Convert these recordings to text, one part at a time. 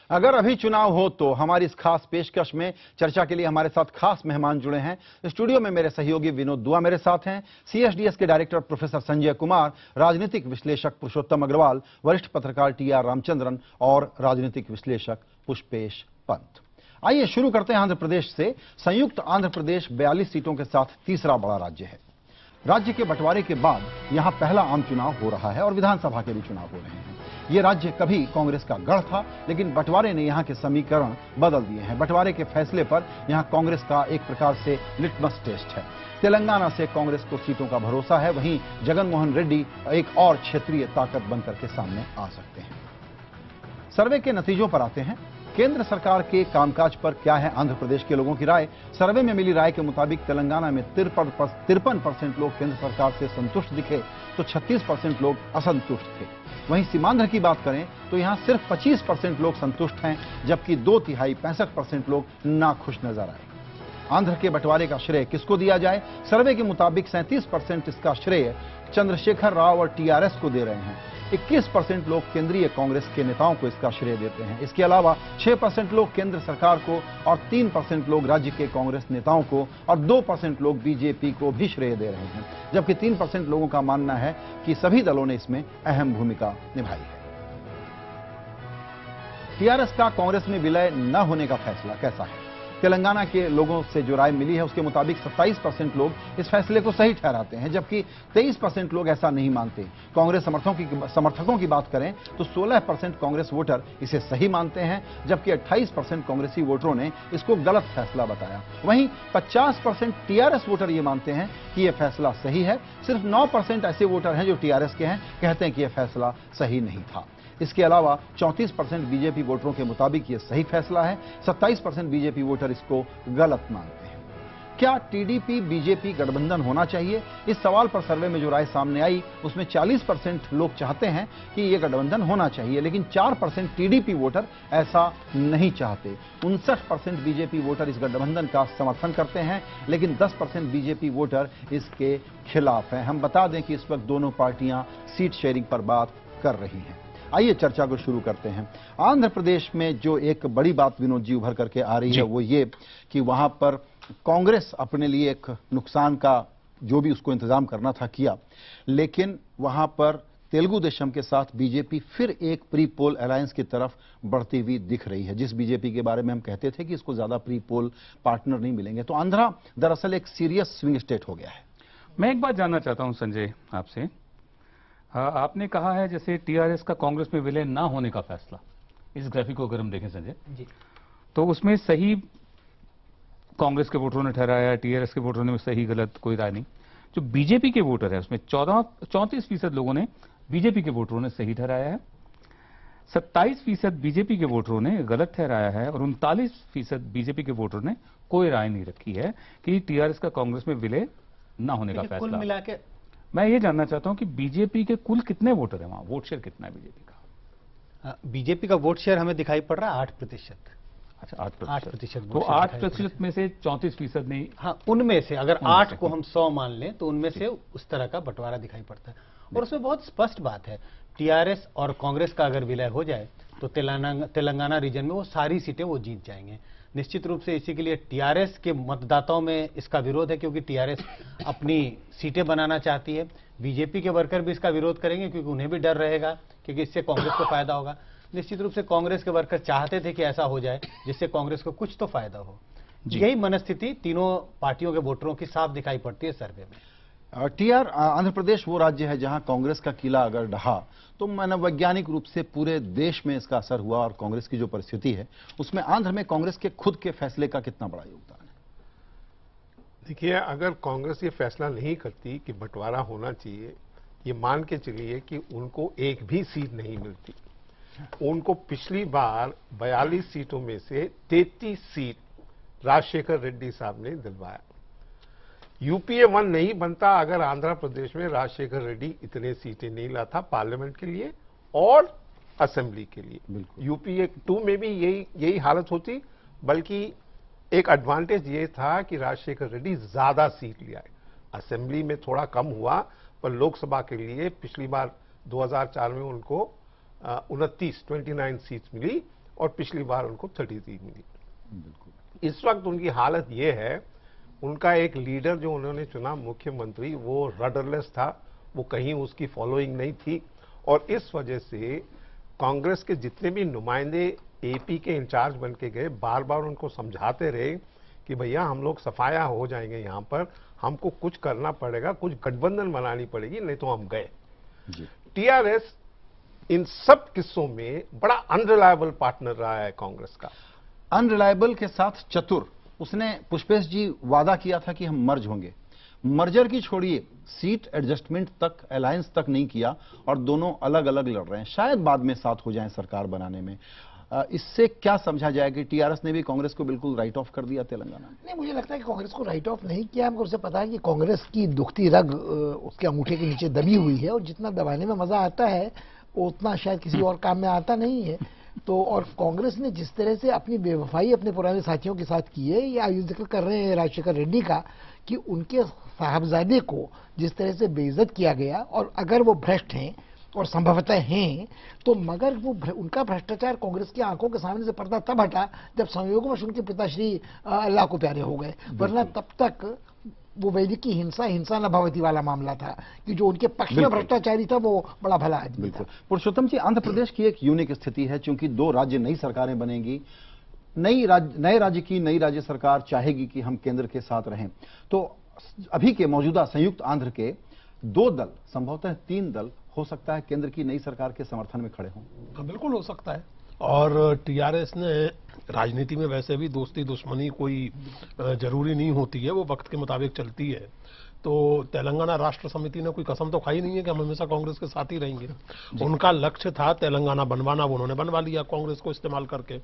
अगर अभी चुनाव हो तो हमारी इस खास पेशकश में चर्चा के लिए हमारे साथ खास मेहमान जुड़े हैं। स्टूडियो में मेरे सहयोगी विनोद दुआ मेरे साथ हैं, सीएसडीएस के डायरेक्टर प्रोफेसर संजय कुमार, राजनीतिक विश्लेषक पुरुषोत्तम अग्रवाल, वरिष्ठ पत्रकार टीआर रामचंद्रन और राजनीतिक विश्लेषक पुष्पेश पंत। आइए शुरू करते हैं आंध्र प्रदेश से। संयुक्त आंध्र प्रदेश 42 सीटों के साथ तीसरा बड़ा राज्य है। राज्य के बंटवारे के बाद यहां पहला आम चुनाव हो रहा है और विधानसभा के भी चुनाव हो रहे हैं। यह राज्य कभी कांग्रेस का गढ़ था, लेकिन बंटवारे ने यहां के समीकरण बदल दिए हैं। बंटवारे के फैसले पर यहां कांग्रेस का एक प्रकार से लिटमस टेस्ट है। तेलंगाना से कांग्रेस को सीटों का भरोसा है, वहीं जगनमोहन रेड्डी एक और क्षेत्रीय ताकत बनकर के सामने आ सकते हैं। सर्वे के नतीजों पर आते हैं। केंद्र सरकार के कामकाज पर क्या है आंध्र प्रदेश के लोगों की राय? सर्वे में मिली राय के मुताबिक तेलंगाना में 53% लोग केंद्र सरकार से संतुष्ट दिखे, तो 36% लोग असंतुष्ट थे। वहीं सीमांध्र की बात करें तो यहां सिर्फ 25% लोग संतुष्ट हैं, जबकि 2/3 65% लोग नाखुश नजर आए। आंध्र के बंटवारे का श्रेय किसको दिया जाए? सर्वे के मुताबिक 37% इसका श्रेय चंद्रशेखर राव और टीआरएस को दे रहे हैं। 21% लोग केंद्रीय कांग्रेस के नेताओं को इसका श्रेय देते हैं। इसके अलावा 6% लोग केंद्र सरकार को और 3% लोग राज्य के कांग्रेस नेताओं को और 2% लोग बीजेपी को भी श्रेय दे रहे हैं, जबकि 3% लोगों का मानना है कि सभी दलों ने इसमें अहम भूमिका निभाई है। टीआरएस का कांग्रेस में विलय न होने का फैसला कैसा है? तेलंगाना के लोगों से जो राय मिली है उसके मुताबिक 27% लोग इस फैसले को सही ठहराते हैं, जबकि 23% लोग ऐसा नहीं मानते। कांग्रेस समर्थकों की बात करें तो 16% कांग्रेस वोटर इसे सही मानते हैं, जबकि 28% कांग्रेसी वोटरों ने इसको गलत फैसला बताया। वहीं 50% टीआरएस वोटर ये मानते हैं कि यह फैसला सही है। सिर्फ 9% ऐसे वोटर हैं जो टीआरएस के हैं, कहते हैं कि यह फैसला सही नहीं था। इसके अलावा 34% बीजेपी वोटरों के मुताबिक यह सही फैसला है। 27% बीजेपी वोटर इसको गलत मानते हैं। क्या टीडीपी बीजेपी गठबंधन होना चाहिए? इस सवाल पर सर्वे में जो राय सामने आई उसमें 40% लोग चाहते हैं कि यह गठबंधन होना चाहिए, लेकिन 4% टीडीपी वोटर ऐसा नहीं चाहते। 59% बीजेपी वोटर इस गठबंधन का समर्थन करते हैं, लेकिन 10% बीजेपी वोटर इसके खिलाफ हैं। हम बता दें कि इस वक्त दोनों पार्टियां सीट शेयरिंग पर बात कर रही हैं। आइए चर्चा को शुरू करते हैं। आंध्र प्रदेश में जो एक बड़ी बात विनोद जी उभर करके आ रही है वो ये कि वहां पर कांग्रेस अपने लिए एक नुकसान का जो भी उसको इंतजाम करना था किया, लेकिन वहां पर तेलुगु देशम के साथ बीजेपी फिर एक प्री पोल अलायंस की तरफ बढ़ती हुई दिख रही है। जिस बीजेपी के बारे में हम कहते थे कि इसको ज्यादा प्री पोल पार्टनर नहीं मिलेंगे, तो आंध्रा दरअसल एक सीरियस स्विंग स्टेट हो गया है। मैं एक बात जानना चाहता हूं संजय आपसे। आपने कहा है जैसे टीआरएस का कांग्रेस में विलय ना होने का फैसला, इस ग्राफिक को अगर हम देखें संजय जी, तो उसमें सही कांग्रेस के वोटरों ने ठहराया, टीआरएस के वोटरों ने सही गलत कोई राय नहीं। जो बीजेपी के वोटर है उसमें 34% लोगों ने बीजेपी के वोटरों ने सही ठहराया है, 27% बीजेपी के वोटरों ने गलत ठहराया है और 39% बीजेपी के वोटरों ने कोई राय नहीं रखी है कि टीआरएस का कांग्रेस में विलय न होने का फैसला। कुल मिला के मैं ये जानना चाहता हूं कि बीजेपी के कुल कितने वोटर हैं वहां, वोट शेयर कितना है बीजेपी का? बीजेपी का वोट शेयर हमें दिखाई पड़ रहा है 8%। अच्छा 8%। तो 8% में से 34% नहीं। हाँ, उनमें से अगर 8 को हम 100 मान लें तो उनमें से उस तरह का बंटवारा दिखाई पड़ता है। और उसमें बहुत स्पष्ट बात है, टीआरएस और कांग्रेस का अगर विलय हो जाए तो तेलंगाना रीजन में वो सारी सीटें वो जीत जाएंगे निश्चित रूप से। इसी के लिए टीआरएस के मतदाताओं में इसका विरोध है, क्योंकि टीआरएस अपनी सीटें बनाना चाहती है। बीजेपी के वर्कर भी इसका विरोध करेंगे क्योंकि उन्हें भी डर रहेगा, क्योंकि इससे कांग्रेस को फायदा होगा। निश्चित रूप से कांग्रेस के वर्कर चाहते थे कि ऐसा हो जाए जिससे कांग्रेस को कुछ तो फायदा हो। यही मनस्थिति तीनों पार्टियों के वोटरों की साफ दिखाई पड़ती है सर्वे में। टीआर आंध्र प्रदेश वो राज्य है जहां कांग्रेस का किला अगर ढहा तो मनोवैज्ञानिक रूप से पूरे देश में इसका असर हुआ, और कांग्रेस की जो परिस्थिति है उसमें आंध्र में कांग्रेस के खुद के फैसले का कितना बड़ा योगदान है? देखिए, अगर कांग्रेस ये फैसला नहीं करती कि बंटवारा होना चाहिए, ये मान के चलिए कि उनको एक भी सीट नहीं मिलती। उनको पिछली बार 42 सीटों में से 33 सीट राजशेखर रेड्डी साहब ने दिलवाया। यूपीए 1 नहीं बनता अगर आंध्र प्रदेश में राजशेखर रेड्डी इतने सीटें नहीं लाता पार्लियामेंट के लिए और असेंबली के लिए। यूपीए 2 में भी यही हालत होती, बल्कि एक एडवांटेज ये था कि राजशेखर रेड्डी ज्यादा सीट ले आए। असेंबली में थोड़ा कम हुआ, पर लोकसभा के लिए पिछली बार 2004 में उनको 29 सीट्स मिली और पिछली बार उनको 33 मिली। इस वक्त उनकी हालत ये है, उनका एक लीडर जो उन्होंने चुना मुख्यमंत्री, वो रडरलेस था, वो कहीं उसकी फॉलोइंग नहीं थी, और इस वजह से कांग्रेस के जितने भी नुमाइंदे एपी के इंचार्ज बन के गए, बार बार उनको समझाते रहे कि भैया हम लोग सफाया हो जाएंगे, यहां पर हमको कुछ करना पड़ेगा, कुछ गठबंधन बनानी पड़ेगी, नहीं तो हम गए। टीआरएस इन सब किस्सों में बड़ा अनरिलायबल पार्टनर रहा है कांग्रेस का। अनरिलायबल के साथ चतुर। उसने, पुष्पेश जी, वादा किया था कि हम मर्ज होंगे। मर्जर की छोड़िए, सीट एडजस्टमेंट तक, अलायंस तक नहीं किया, और दोनों अलग अलग लड़ रहे हैं। शायद बाद में साथ हो जाएं सरकार बनाने में। इससे क्या समझा जाए कि टीआरएस ने भी कांग्रेस को बिल्कुल राइट ऑफ कर दिया तेलंगाना में? नहीं, मुझे लगता है कि कांग्रेस को राइट ऑफ नहीं किया। हमको उसे पता है कि कांग्रेस की दुखती रग उसके अंगूठे के नीचे दबी हुई है, और जितना दबाने में मजा आता है उतना शायद किसी और काम में आता नहीं है। तो और कांग्रेस ने जिस तरह से अपनी बेवफाई अपने पुराने साथियों के साथ की है, या जिक्र कर रहे हैं राजशेखर रेड्डी का, कि उनके साहबजादे को जिस तरह से बेइज्जत किया गया, और अगर वो भ्रष्ट हैं और संभवतः हैं, तो मगर वो उनका भ्रष्टाचार कांग्रेस की आंखों के सामने से पर्दा तब हटा जब संयोगवश उनके पिताश्री अल्लाह को प्यारे हो गए, वरना तब तक वो वैदिक की हिंसा न भवती वाला मामला था, कि जो उनके पक्ष में भ्रष्टाचारी था वो बड़ा भला आदमी था। पुरुषोत्तम जी, आंध्र प्रदेश की एक यूनिक स्थिति है, क्योंकि 2 राज्य नई सरकारें बनेंगी, नए राज्य की नई राज्य सरकार चाहेगी कि हम केंद्र के साथ रहें। तो अभी के मौजूदा संयुक्त आंध्र के 2 दल, संभवतः 3 दल हो सकता है केंद्र की नई सरकार के समर्थन में खड़े हों। बिल्कुल हो सकता है। और टीआरएस ने राजनीति में वैसे भी दोस्ती दुश्मनी कोई जरूरी नहीं होती है, वो वक्त के मुताबिक चलती है। तो तेलंगाना राष्ट्र समिति ने कोई कसम तो खाई नहीं है कि हम हमेशा कांग्रेस के साथ ही रहेंगे। उनका लक्ष्य था तेलंगाना बनवाना, वो उन्होंने बनवा लिया कांग्रेस को इस्तेमाल करके।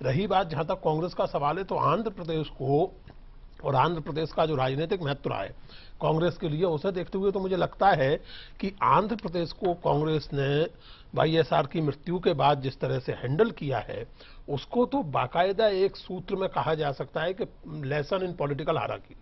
रही बात जहां तक कांग्रेस का सवाल है, तो आंध्र प्रदेश को और आंध्र प्रदेश का जो राजनीतिक महत्व रहा है कांग्रेस के लिए, उसे देखते हुए तो मुझे लगता है कि आंध्र प्रदेश को कांग्रेस ने वाईएसआर की मृत्यु के बाद जिस तरह से हैंडल किया है, उसको तो बाकायदा एक सूत्र में कहा जा सकता है कि लेसन इन पॉलिटिकल हायरार्की।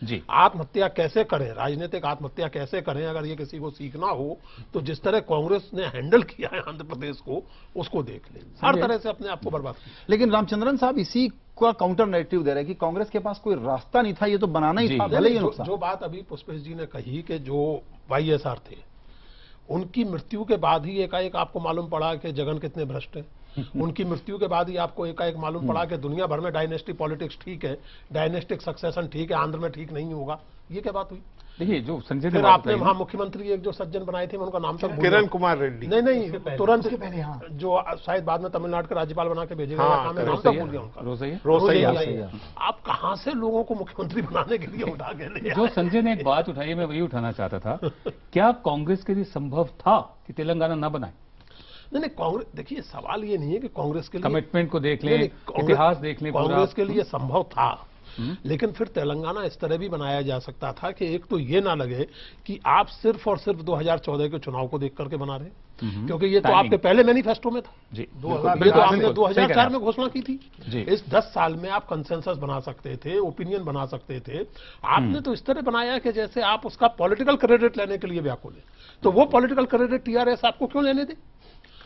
जी, आत्महत्या कैसे करें, राजनीतिक आत्महत्या कैसे करें, अगर ये किसी को सीखना हो तो जिस तरह कांग्रेस ने हैंडल किया है आंध्र प्रदेश को, उसको देख लें। हर तरह से अपने आप को बर्बाद किया। लेकिन रामचंद्रन साहब इसी का काउंटर नैरेटिव दे रहे हैं कि कांग्रेस के पास कोई रास्ता नहीं था, ये तो बनाना ही था, भले ही नुकसान। जो बात अभी पुष्पेश जी ने कही कि जो वाईएसआर थे, उनकी मृत्यु के बाद ही एकाएक आपको मालूम पड़ा कि जगन कितने भ्रष्ट हैं। उनकी मृत्यु के बाद ही आपको एकाएक मालूम पड़ा कि दुनिया भर में डायनेस्टी पॉलिटिक्स ठीक है, डायनेस्टिक सक्सेशन ठीक है, आंध्र में ठीक नहीं होगा। ये क्या बात हुई? देखिए, जो संजय फिर आपने वहां मुख्यमंत्री एक जो सज्जन बनाए थे, मैं उनका नाम तक किरण कुमार रेड्डी। नहीं, तुरंत उसके पहले, हाँ, जो शायद बाद में तमिलनाडु के राज्यपाल बना के भेजे गए, नाम तक भूल गया उनका। रोसैया। आप कहां से लोगों को मुख्यमंत्री बनाने के लिए उठा के ले आए? जो संजय ने एक बात उठाई, मैं वही उठाना चाहता था, क्या कांग्रेस के लिए संभव था कि तेलंगाना न बनाए? नहीं, कांग्रेस, देखिए सवाल ये नहीं है कि कांग्रेस के लिए कमिटमेंट को देख लें, इतिहास देख लें, कांग्रेस के लिए संभव था, लेकिन फिर तेलंगाना इस तरह भी बनाया जा सकता था कि एक तो ये ना लगे कि आप सिर्फ और सिर्फ 2014 के चुनाव को देख करके बना रहे, क्योंकि ये तो आपके पहले मैनिफेस्टो में था जी। ये तो आपने 2004 में घोषणा की थी। इस 10 साल में आप कंसेंसस बना सकते थे, ओपिनियन बना सकते थे। आपने तो इस तरह बनाया कि जैसे आप उसका पॉलिटिकल क्रेडिट लेने के लिए व्याकुल है। तो वो पॉलिटिकल क्रेडिट टीआरएस आपको क्यों लेने दे?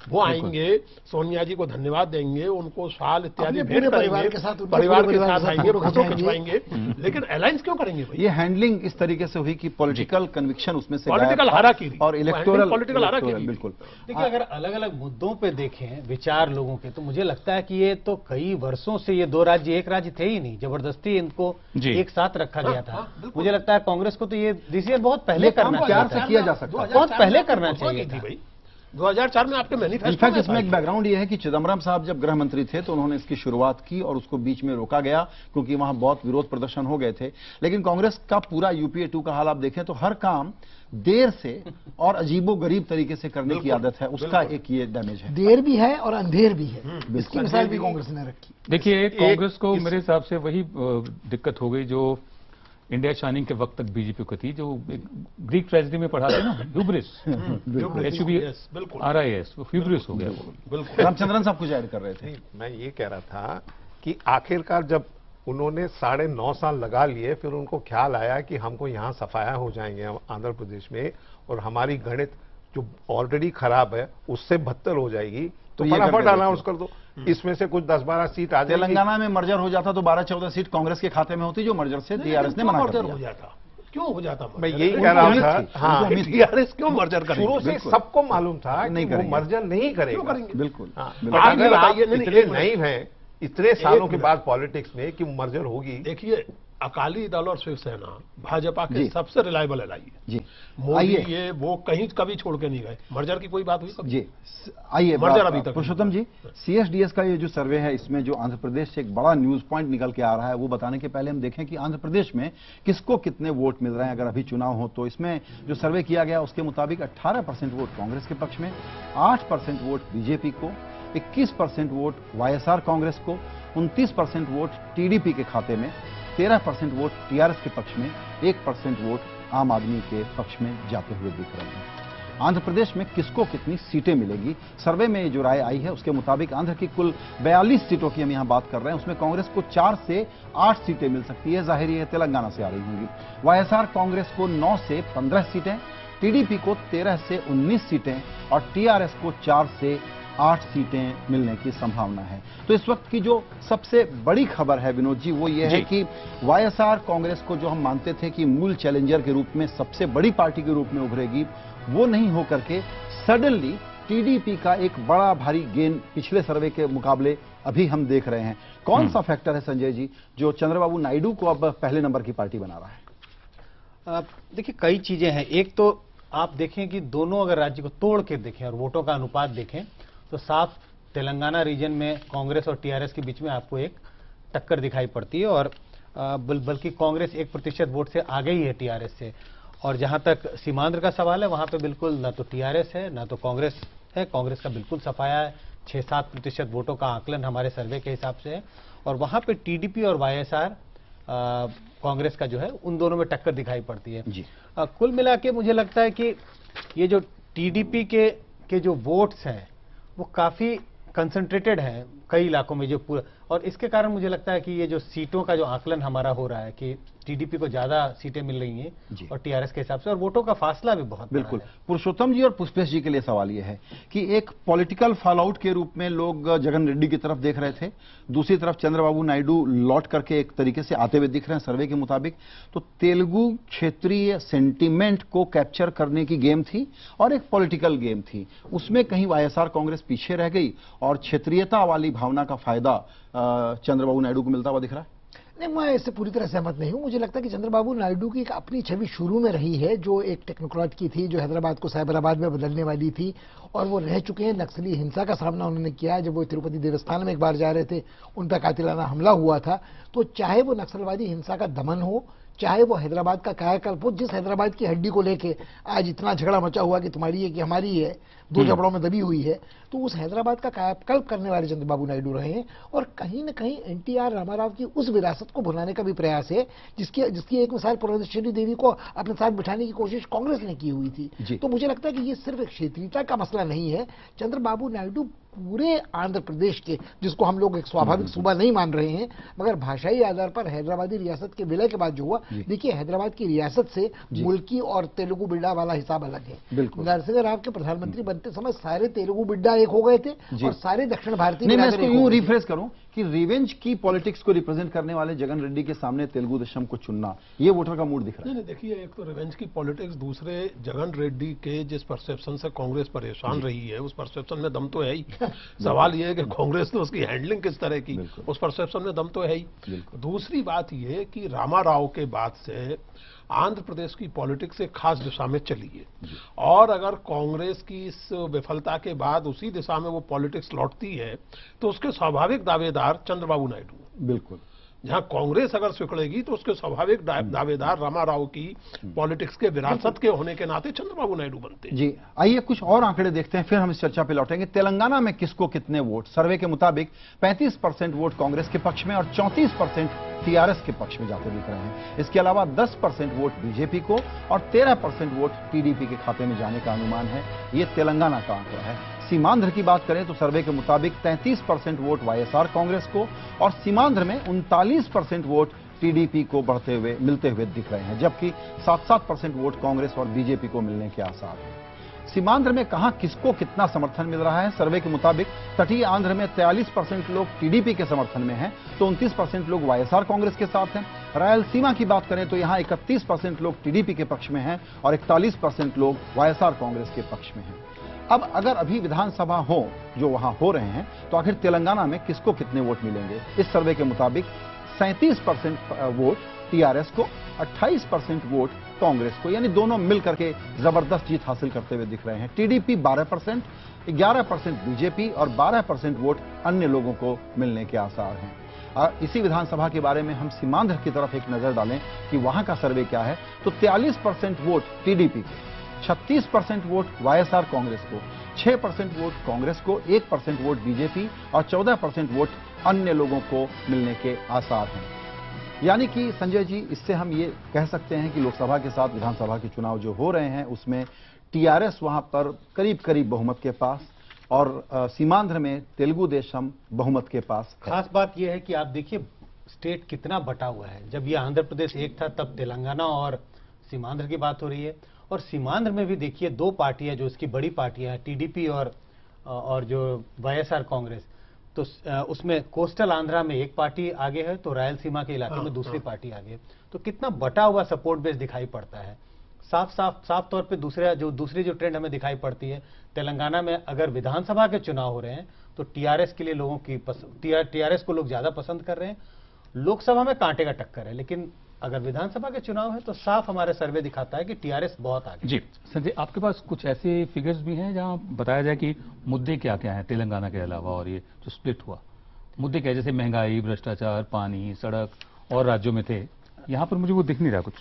वो आएंगे, सोनिया जी को धन्यवाद देंगे, उनको शाल इत्यादि भेंट करेंगे, परिवार के साथ आएंगे, फोटो खिंचवाएंगे, लेकिन अलायंस क्यों करेंगे भाई? ये हैंडलिंग इस तरीके से हुई कि पॉलिटिकल कन्विक्शन उसमें से पॉलिटिकल हाराकीरी और इलेक्टोरल पॉलिटिकल हाराकीरी। बिल्कुल। देखिए, अगर अलग अलग मुद्दों पे देखें विचार लोगों के, तो मुझे लगता है कि ये तो कई वर्षों से ये 2 राज्य एक राज्य थे ही नहीं, जबरदस्ती इनको एक साथ रखा गया था। मुझे लगता है कांग्रेस को तो ये डिसीजन बहुत पहले करना चाहिए, किया जा सकता, बहुत पहले करना चाहिए थी भाई। 2004 में आपके मैनिफेस्टो। इनफैक्ट इसमें एक बैकग्राउंड ये है कि चिदम्बरम साहब जब गृह मंत्री थे तो उन्होंने इसकी शुरुआत की और उसको बीच में रोका गया, क्योंकि वहां बहुत विरोध प्रदर्शन हो गए थे। लेकिन कांग्रेस का पूरा यूपीए 2 का हाल आप देखें तो हर काम देर से और अजीबो-गरीब तरीके से करने की आदत है, उसका एक ये डैमेज है। देर भी है और अंधेर भी है, इसकी मिसाल भी कांग्रेस ने रखी। देखिए, कांग्रेस को मेरे हिसाब से वही दिक्कत हो गई जो इंडिया शाइनिंग के वक्त तक बीजेपी को थी, जो ग्रीक ट्रेजेडी में पढ़ा था ना, ह्यूब्रिस, HUBRIS, वो ह्यूब्रिस हो गया वो। रामचंद्रन साहब कुछ ऐड कर रहे थे। मैं ये कह रहा था कि आखिरकार जब उन्होंने 9.5 साल लगा लिए, फिर उनको ख्याल आया कि हमको यहाँ सफाया हो जाएंगे आंध्र प्रदेश में, और हमारी गणित जो ऑलरेडी खराब है उससे बदतर हो जाएगी, तो ये फटाफट करके अनाउंस कर दो। इसमें से कुछ 10-12 सीट आ जाएगी। तेलंगाना में मर्जर हो जाता तो 12-14 सीट कांग्रेस के खाते में होती, जो मर्जर से टीआरएस ने मना कर हो दिया। जाता, क्यों हो जाता? मैं यही कह रहा था, हाँ, टीआरएस क्यों मर्जर करेगी? शुरू से सबको मालूम था नहीं कि वो करेंगे। मर्जर नहीं करेगा। बिल्कुल। हाँ, बिल्कुल। और अगर आप बताइए, नहीं, इतने एक मिनट। नए हैं इतने सालों के मिनट। बाद पॉलिटिक्स में कि मर्जर होगी। देखिए, अकाली दल और शिवसेना भाजपा के जी। सबसे रिलायबल एलाई है। जी मोदी आइए, ये वो कहीं कभी छोड़ के नहीं गए। मर्जर की कोई बात हुई कभी? जी आइए, मर्जर अभी तक पुरुषोत्तम जी, सीएसडीएस का ये जो सर्वे है, इसमें जो आंध्र प्रदेश से एक बड़ा न्यूज पॉइंट निकल के आ रहा है, वो बताने के पहले हम देखें कि आंध्र प्रदेश में किसको कितने वोट मिल रहे हैं अगर अभी चुनाव हो तो। इसमें जो सर्वे किया गया उसके मुताबिक 18% वोट कांग्रेस के पक्ष में, 8% वोट बीजेपी को, 21% वोट वाईएसआर कांग्रेस को, 29% वोट टीडीपी के खाते में, 13% वोट टीआरएस के पक्ष में, 1% वोट आम आदमी के पक्ष में जाते हुए दिख रहे हैं। आंध्र प्रदेश में किसको कितनी सीटें मिलेगी, सर्वे में जो राय आई है उसके मुताबिक आंध्र की कुल 42 सीटों की हम यहां बात कर रहे हैं, उसमें कांग्रेस को 4 से 8 सीटें मिल सकती है, जाहिर है तेलंगाना से आ रही होंगी। वाईएसआर कांग्रेस को 9 से 15 सीटें, टीडीपी को 13 से 19 सीटें और टीआरएस को 4 से 8 सीटें मिलने की संभावना है। तो इस वक्त की जो सबसे बड़ी खबर है विनोद जी, वो ये है कि वाईएसआर कांग्रेस को जो हम मानते थे कि मूल चैलेंजर के रूप में, सबसे बड़ी पार्टी के रूप में उभरेगी, वो नहीं होकर के सडनली टीडीपी का एक बड़ा भारी गेन पिछले सर्वे के मुकाबले अभी हम देख रहे हैं। कौन सा फैक्टर है संजय जी जो चंद्रबाबू नायडू को अब पहले नंबर की पार्टी बना रहा है? देखिए, कई चीजें हैं। एक तो आप देखें कि दोनों अगर राज्य को तोड़ के देखें और वोटों का अनुपात देखें तो साफ तेलंगाना रीजन में कांग्रेस और टीआरएस के बीच में आपको एक टक्कर दिखाई पड़ती है, और बल्कि कांग्रेस 1% वोट से आगे ही है टीआरएस से। और जहां तक सीमांध्र का सवाल है, वहां पे बिल्कुल ना तो टीआरएस है ना तो कांग्रेस है। कांग्रेस का बिल्कुल सफाया है, 6-7% वोटों का आकलन हमारे सर्वे के हिसाब से है। और वहां पे टीडीपी और वाईएसआर कांग्रेस का जो है, उन दोनों में टक्कर दिखाई पड़ती है जी। कुल मिला के मुझे लगता है कि ये जो टीडीपी के जो वोट्स हैं वो काफी कंसंट्रेटेड हैं कई इलाकों में, जो पूरा, और इसके कारण मुझे लगता है कि ये जो सीटों का जो आकलन हमारा हो रहा है कि टीडीपी को ज्यादा सीटें मिल रही हैं और टीआरएस के हिसाब से, और वोटों का फासला भी बहुत बिल्कुल। बड़ा है। पुरुषोत्तम जी और पुष्पेश जी के लिए सवाल यह है कि एक पॉलिटिकल फॉलआउट के रूप में लोग जगन रेड्डी की तरफ देख रहे थे, दूसरी तरफ चंद्रबाबू नायडू लौट करके एक तरीके से आते हुए दिख रहे हैं सर्वे के मुताबिक। तो तेलुगु क्षेत्रीय सेंटीमेंट को कैप्चर करने की गेम थी और एक पॉलिटिकल गेम थी, उसमें कहीं वाईएसआर कांग्रेस पीछे रह गई और क्षेत्रीयता वाली भावना का फायदा चंद्रबाबू नायडू को मिलता हुआ दिख रहा है। नहीं, मैं इससे पूरी तरह सहमत नहीं हूं। मुझे लगता है कि चंद्रबाबू नायडू की एक अपनी छवि शुरू में रही है, जो एक टेक्नोक्रेट की थी, जो हैदराबाद को साइबराबाद में बदलने वाली थी, और वो रह चुके हैं। नक्सली हिंसा का सामना उन्होंने किया है। जब वो तिरुपति देवस्थान में एक बार जा रहे थे, उन पर कातिलाना हमला हुआ था। तो चाहे वो नक्सलवादी हिंसा का दमन हो, चाहे वो हैदराबाद का कायाकल्प हो, जिस हैदराबाद की हड्डी को लेके आज इतना झगड़ा मचा हुआ कि तुम्हारी है कि हमारी है, दो जबड़ों में दबी हुई है, तो उस हैदराबाद का कायाकल्प करने वाले चंद्रबाबू नायडू रहे हैं। और कहीं न कहीं एनटीआर रामाराव की उस विरासत को भुलाने का भी प्रयास है, जिसकी एक मिसाल पुरंदेश्वरी देवी को अपने साथ बिठाने की कोशिश कांग्रेस ने की हुई थी। तो मुझे लगता है कि ये सिर्फ एक क्षेत्रीयता का मसला नहीं है। चंद्रबाबू नायडू पूरे आंध्र प्रदेश के, जिसको हम लोग एक स्वाभाविक सूबा नहीं मान रहे हैं, मगर भाषाई आधार पर हैदराबादी रियासत के विलय के बाद जो हुआ, देखिए हैदराबाद की रियासत से मुल्की और तेलुगु बिड्डा वाला हिसाब अलग है। नरसिंह राव के प्रधानमंत्री बनते समय सारे तेलुगु बिड्डा एक हो गए थे और सारे दक्षिण भारतीय। नहीं, मैं इसको यूं रिफ्रेश करूं कि रिवेंज की पॉलिटिक्स को रिप्रेजेंट करने वाले जगन रेड्डी के सामने तेलुगु देशम को चुनना, ये वोटर का मूड दिख रहा है। नहीं, देखिए, एक तो रिवेंज की पॉलिटिक्स, दूसरे जगन रेड्डी के जिस परसेप्शन से कांग्रेस परेशान रही है, उस परसेप्शन में दम तो है ही। सवाल यह है कि कांग्रेस ने उसकी हैंडलिंग किस तरह की, उस परसेप्शन में दम तो है ही। दूसरी बात यह है कि रामाराव के बाद से आंध्र प्रदेश की पॉलिटिक्स एक खास दिशा में चली है, और अगर कांग्रेस की इस विफलता के बाद उसी दिशा में वो पॉलिटिक्स लौटती है, तो उसके स्वाभाविक दावेदार चंद्रबाबू नायडू। बिल्कुल। जहां कांग्रेस अगर सिकुड़ेगी तो उसके स्वाभाविक दावेदार रामाराव की पॉलिटिक्स के विरासत के होने के नाते चंद्रबाबू नायडू बनते हैं। जी, आइए कुछ और आंकड़े देखते हैं, फिर हम इस चर्चा पे लौटेंगे। तेलंगाना में किसको कितने वोट? सर्वे के मुताबिक 35% वोट कांग्रेस के पक्ष में और 34% टीआरएस के पक्ष में जाते दिख रहे हैं। इसके अलावा 10% वोट बीजेपी को और 13% वोट टीडीपी के खाते में जाने का अनुमान है। ये तेलंगाना का आंकड़ा है। सीमांध्र की बात करें तो सर्वे के मुताबिक 33% वोट वाईएसआर कांग्रेस को और सीमांध्र में 39% वोट टीडीपी को बढ़ते हुए मिलते हुए दिख रहे हैं, जबकि 7-7% वोट कांग्रेस और बीजेपी को मिलने के आसार हैं। सीमांध्र में कहां किसको कितना समर्थन मिल रहा है? सर्वे के मुताबिक तटीय आंध्र में 43% लोग टीडीपी के समर्थन में हैं, तो 29% लोग वाईएसआर कांग्रेस के साथ हैं। रायलसीमा की बात करें तो यहां 31% लोग टीडीपी के पक्ष में हैं और 41% लोग वाईएसआर कांग्रेस के पक्ष में हैं। अब अगर अभी विधानसभा हो जो वहां हो रहे हैं, तो आखिर तेलंगाना में किसको कितने वोट मिलेंगे? इस सर्वे के मुताबिक 37% वोट टीआरएस को, 28% वोट कांग्रेस को, यानी दोनों मिलकर के जबरदस्त जीत हासिल करते हुए दिख रहे हैं। टीडीपी 12%, 11% बीजेपी और 12% वोट अन्य लोगों को मिलने के आसार हैं। इसी विधानसभा के बारे में हम सीमांध्र की तरफ एक नजर डालें कि वहां का सर्वे क्या है, तो 43% वोट टीडीपी को, 36% वोट वाईएसआर कांग्रेस को, 6% वोट कांग्रेस को, 1% वोट बीजेपी और 14% वोट अन्य लोगों को मिलने के आसार हैं। यानी कि संजय जी, इससे हम ये कह सकते हैं कि लोकसभा के साथ विधानसभा के चुनाव जो हो रहे हैं उसमें टीआरएस वहां पर करीब करीब बहुमत के पास और सीमांध्र में तेलुगु देशम बहुमत के पास है। खास बात यह है कि आप देखिए स्टेट कितना बटा हुआ है। जब ये आंध्र प्रदेश एक था तब तेलंगाना और सीमांध्र की बात हो रही है, और सीमांध्र में भी देखिए दो पार्टियां जो इसकी बड़ी पार्टियां हैं, टीडीपी और जो वाईएसआर कांग्रेस, तो उसमें कोस्टल आंध्रा में एक पार्टी आगे है, तो रायलसीमा के इलाके में दूसरी पार्टी आगे है। तो कितना बटा हुआ सपोर्ट बेस दिखाई पड़ता है। साफ तौर पे दूसरी जो ट्रेंड हमें दिखाई पड़ती है, तेलंगाना में अगर विधानसभा के चुनाव हो रहे हैं तो टीआरएस के लिए लोगों की टीआरएस को लोग ज्यादा पसंद कर रहे हैं। लोकसभा में कांटे का टक्कर है, लेकिन अगर विधानसभा के चुनाव है तो साफ हमारे सर्वे दिखाता है कि टीआरएस बहुत आगे। जी संजय, आपके पास कुछ ऐसे फिगर्स भी हैं जहां बताया जाए कि मुद्दे क्या क्या हैं तेलंगाना के अलावा, और ये जो स्प्लिट हुआ मुद्दे क्या, जैसे महंगाई, भ्रष्टाचार, पानी, सड़क और राज्यों में थे, यहां पर मुझे वो दिख नहीं रहा कुछ।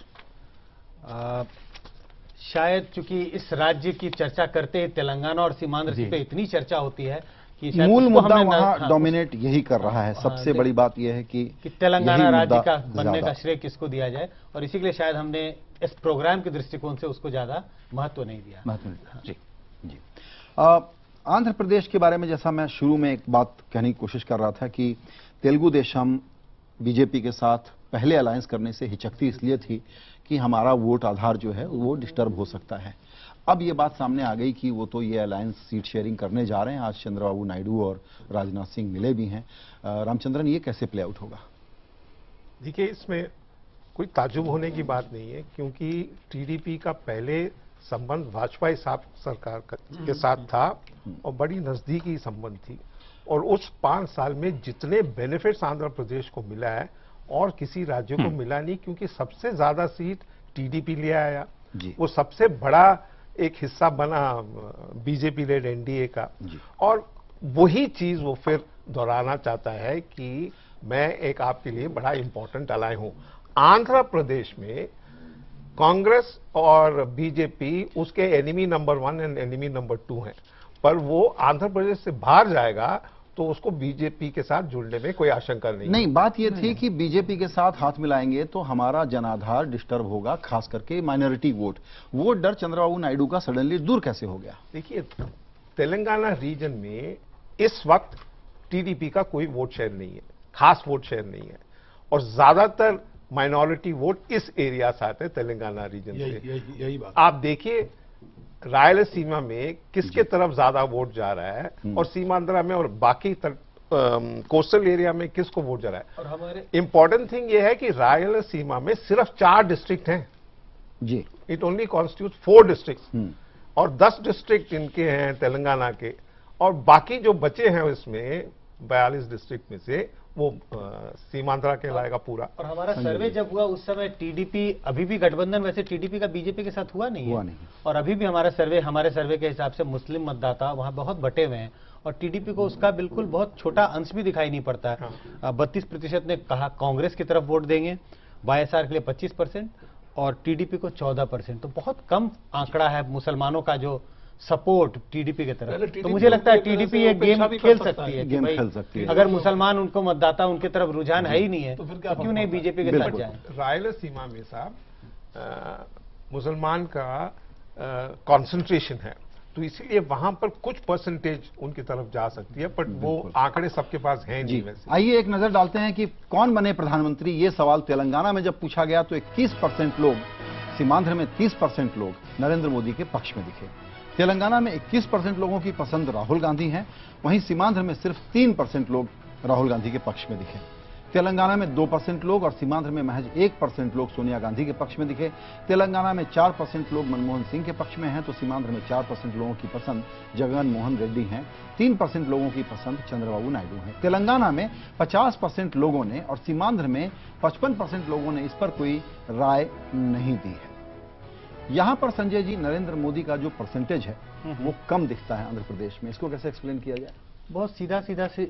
शायद चूंकि इस राज्य की चर्चा करते ही तेलंगाना और सीमांध्र पे इतनी चर्चा होती है कि मूल मुद्दा वहां डोमिनेट यही कर रहा है। सबसे बड़ी बात यह है कि तेलंगाना राज्य का बनने का श्रेय किसको दिया जाए, और इसी के लिए शायद हमने इस प्रोग्राम के दृष्टिकोण से उसको ज्यादा महत्व नहीं दिया। जी जी। आंध्र प्रदेश के बारे में जैसा मैं शुरू में एक बात कहने की कोशिश कर रहा था कि तेलुगु देशम बीजेपी के साथ पहले अलायंस करने से हिचकती इसलिए थी कि हमारा वोट आधार जो है वो डिस्टर्ब हो सकता है। अब ये बात सामने आ गई कि वो तो ये अलायंस सीट शेयरिंग करने जा रहे हैं। आज चंद्रबाबू नायडू और राजनाथ सिंह मिले भी हैं। रामचंद्रन, ये कैसे प्ले आउट होगा? देखिए, इसमें कोई ताज्जुब होने की बात नहीं है, क्योंकि टीडीपी का पहले संबंध वाजपेयी साहब सरकार के साथ था और बड़ी नजदीकी संबंध थी, और उस 5 साल में जितने बेनिफिट्स आंध्र प्रदेश को मिला है और किसी राज्य को मिला नहीं, क्योंकि सबसे ज्यादा सीट टीडीपी ले आया। वो सबसे बड़ा एक हिस्सा बना बीजेपी लेड एनडीए का, और वही चीज वो फिर दोहराना चाहता है कि मैं एक आपके लिए बड़ा इंपॉर्टेंट अलाय हूं। आंध्र प्रदेश में कांग्रेस और बीजेपी उसके enemy number 1 and enemy number 2 हैं, पर वो आंध्र प्रदेश से बाहर जाएगा तो उसको बीजेपी के साथ जुड़ने में कोई आशंका नहीं। बात ये थी कि बीजेपी के साथ हाथ मिलाएंगे तो हमारा जनाधार डिस्टर्ब होगा, खास करके माइनॉरिटी वोट। वो डर चंद्रबाबू नायडू का सडनली दूर कैसे हो गया? देखिए, तेलंगाना रीजन में इस वक्त टीडीपी का कोई वोट शेयर नहीं है, खास वोट शेयर नहीं है, और ज्यादातर माइनॉरिटी वोट इस एरिया से आते हैं तेलंगाना रीजन से। यही बात आप देखिए रायलसीमा में किसके तरफ ज्यादा वोट जा रहा है, और सीमांध्रा में और बाकी कोस्टल एरिया में किसको वोट जा रहा है। और हमारे इंपॉर्टेंट थिंग ये है कि रायलसीमा में सिर्फ 4 डिस्ट्रिक्ट हैं जी। इट ओनली कॉन्स्टिट्यूट 4 डिस्ट्रिक्ट, और 10 डिस्ट्रिक्ट इनके हैं तेलंगाना के, और बाकी जो बचे हैं उसमें 42 डिस्ट्रिक्ट में से वो सीमांध्रा के लाएगा पूरा। और हमारा सर्वे जब हुआ उस समय टीडीपी, अभी भी गठबंधन वैसे टीडीपी का बीजेपी के साथ हुआ नहीं है, और अभी भी हमारे सर्वे के हिसाब से मुस्लिम मतदाता वहां बहुत बटे हुए हैं, और टीडीपी को उसका बिल्कुल बहुत छोटा अंश भी दिखाई नहीं पड़ता है। 32% ने कहा कांग्रेस की तरफ वोट देंगे, वाईएसआर के लिए 25% और टीडीपी को 14%। तो बहुत कम आंकड़ा है मुसलमानों का जो सपोर्ट टीडीपी की तरफ। तो मुझे लगता है टीडीपी ये गेम खेल सकती है कि भाई अगर मुसलमान उनको मतदाता उनके तरफ रुझान है ही नहीं है तो फिर क्यों नहीं बीजेपी के साथ जाए। रायलसीमा में साहब मुसलमान का कंसंट्रेशन है, तो इसीलिए वहां पर कुछ परसेंटेज उनकी तरफ जा सकती है, बट वो आंकड़े सबके पास हैं नहीं वैसे। आइए एक नजर डालते हैं कि कौन बने प्रधानमंत्री। ये सवाल तेलंगाना में जब पूछा गया तो 21% लोग, सीमांध्र में 30% लोग नरेंद्र मोदी के पक्ष में दिखे। तेलंगाना में 21% लोगों की पसंद राहुल गांधी है, वहीं सीमांध्र में सिर्फ 3% लोग राहुल गांधी के पक्ष में दिखे। तेलंगाना में 2% लोग और सीमांध्र में महज 1% लोग सोनिया गांधी के पक्ष में दिखे। तेलंगाना में 4% लोग मनमोहन सिंह के पक्ष में हैं, तो सीमांध्र में 4% लोगों की पसंद जगन मोहन रेड्डी हैं, 3% लोगों की पसंद चंद्रबाबू नायडू हैं। तेलंगाना में 50% लोगों ने और सीमांध्र में 55% लोगों ने इस पर कोई राय नहीं दी है। यहां पर संजय जी, नरेंद्र मोदी का जो परसेंटेज है वो कम दिखता है आंध्र प्रदेश में, इसको कैसे एक्सप्लेन किया जाए? बहुत सीधा सी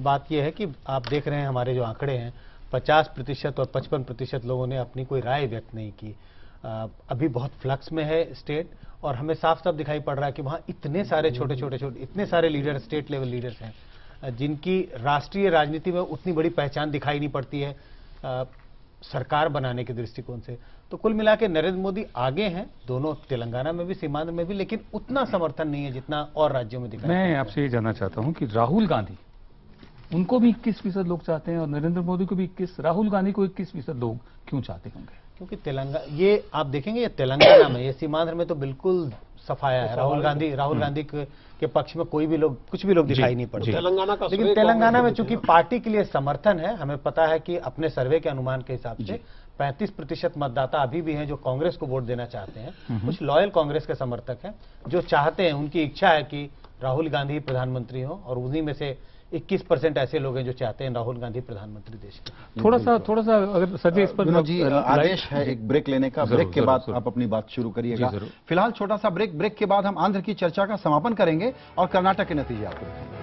बात यह है कि आप देख रहे हैं हमारे जो आंकड़े हैं, 50% और 55% लोगों ने अपनी कोई राय व्यक्त नहीं की। अभी बहुत फ्लक्स में है स्टेट, और हमें साफ साफ दिखाई पड़ रहा है कि वहाँ इतने सारे छोटे इतने सारे लीडर, स्टेट लेवल लीडर्स हैं जिनकी राष्ट्रीय राजनीति में उतनी बड़ी पहचान दिखाई नहीं पड़ती है सरकार बनाने के दृष्टिकोण से। तो कुल मिला के नरेंद्र मोदी आगे हैं, दोनों तेलंगाना में भी सीमांध्र में भी, लेकिन उतना समर्थन नहीं है जितना और राज्यों में दिखाई। मैं आपसे ये जानना चाहता हूं कि राहुल गांधी, उनको भी 21% लोग चाहते हैं और नरेंद्र मोदी को भी 21, राहुल गांधी को 21% लोग क्यों चाहते होंगे? क्योंकि तेलंगाना, ये आप देखेंगे ये तेलंगाना में, ये सीमांध्र में तो बिल्कुल सफाया है। राहुल गांधी के पक्ष में कोई भी लोग, कुछ भी लोग दिखाई नहीं पड़ते तेलंगाना का, लेकिन तेलंगाना में चूंकि पार्टी के लिए समर्थन है, हमें पता है कि अपने सर्वे के अनुमान के हिसाब से 35% मतदाता अभी भी हैं जो कांग्रेस को वोट देना चाहते हैं। कुछ लॉयल कांग्रेस के समर्थक हैं जो चाहते हैं, उनकी इच्छा है कि राहुल गांधी प्रधानमंत्री हो, और उन्हीं में से 21% ऐसे लोग हैं जो चाहते हैं राहुल गांधी प्रधानमंत्री देश के। थोड़ा सा अगर संजय इस पर विनोद जी, आदेश है एक ब्रेक लेने का, ब्रेक के बाद आप अपनी बात शुरू करिएगा। फिलहाल छोटा सा ब्रेक के बाद हम आंध्र की चर्चा का समापन करेंगे और कर्नाटक के नतीजे आपको दिखाएंगे।